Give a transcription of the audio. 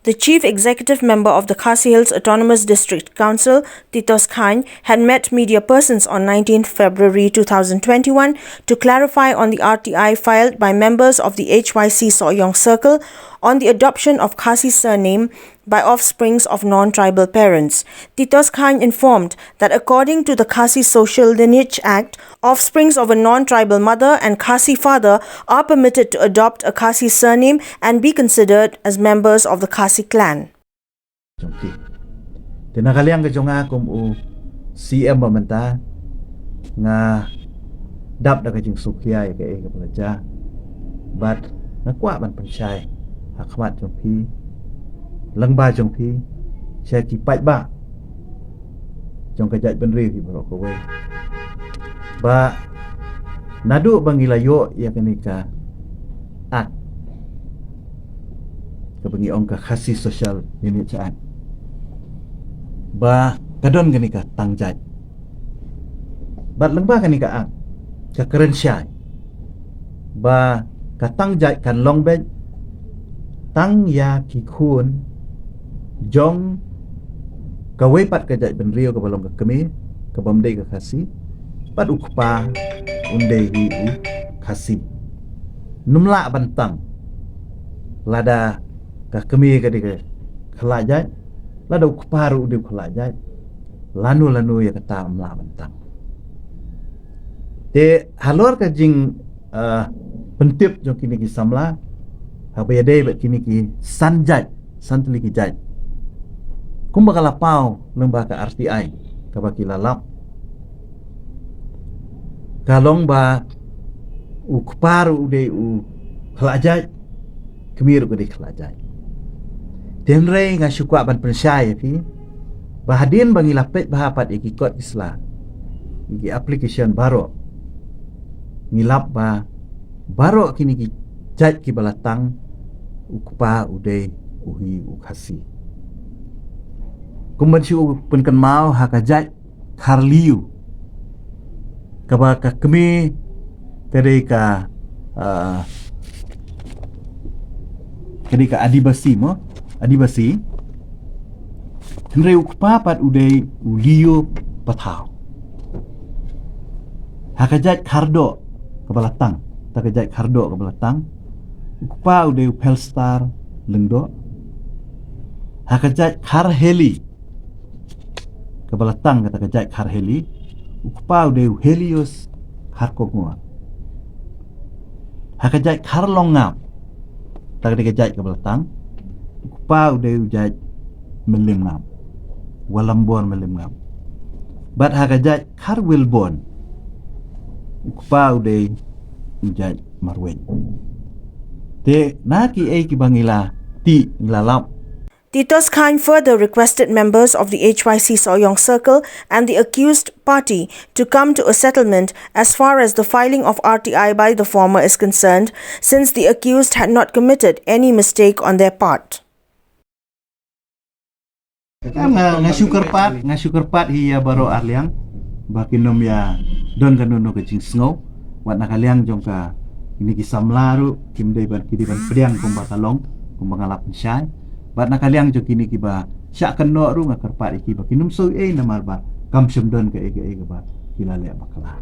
The chief executive member of the Khasi Hills Autonomous District Council, Titos Khan, had met media persons on 19 February 2021 to clarify on the RTI filed by members of the HYC Soyong Circle on the adoption of Khasi surname by offsprings of non-tribal parents. Titos Khan informed that according to the Khasi Social Lineage Act, offsprings of a non-tribal mother and Khasi father are permitted to adopt a Khasi surname and be considered as members of the Khasi clan. Tinakaliang ka jonga kum u CM mamanta nga dap da ka jing sukhia ka e ka pelaja bat na kwa ban panchai hakmat jongpi langba jongpi syaki pai ba jong ka jat benri hi bro ko we ba nadu bangila yo ya kenika at ka bangi ongka Khasi Social Lineage Act ba kadon kenika tangjat bat lengba kenika ak ka keren syai ba ka tangjat kan longbet tang ya ki khun jong ka wepat ka jat benrio ka balong ka kemi ka bamdei ka Khasi pat ukpa undei hi u Khasi numla bantang lada ka kemi ka dika khalajat lada ukpa ru di khalajat lanu ya kata umla bantang te halor ka jing pentip jong kini ki samla habaya dei bet kini ki sanjat santuli ki jat kumba kala pau lembah ka RTI ka baki lalap kalong ba u kparu de u khlajat kemir ko de khlajat tenre nga syukwa ban pensyai fi bahadin bangi lapet bahapat iki kod isla iki application baro ngilap ba baro kini ki jat ki balatang ukpa ude uhi ukhasi kumban si penkan mau hakajat karliu kaba ka kemi kadai ka adibasi mo adibasi henre ukpa pat ude uliu patau hakajat kardo kabalatang takajat kardo kabalatang ukpa ude Pelstar lengdo hakajat karheli kabalatang kata kajat karheli ukpa ude Helios harkogua hakajat karlongap takajat kabalatang ukpa ude ujat melimngap walambon melimngap bat hakajat karwilbon ukpa ude ujat marwen te naki ki bangila ti lalap. Titos Khan further requested members of the HYC Soyong Circle and the accused party to come to a settlement as far as the filing of RTI by the former is concerned, since the accused had not committed any mistake on their part. Ngasukerpat hiya baro arliang bakinom ya don kanuno kecing snow wat nakaliang jongka ini kisamlaru kimdei ban kidiban priang kumbakalong kumbangalap syai bat nakaliang jo kini kiba syak keno ru ngakerpat iki bakinum so namar ba kamsum don ke ba kilale bakala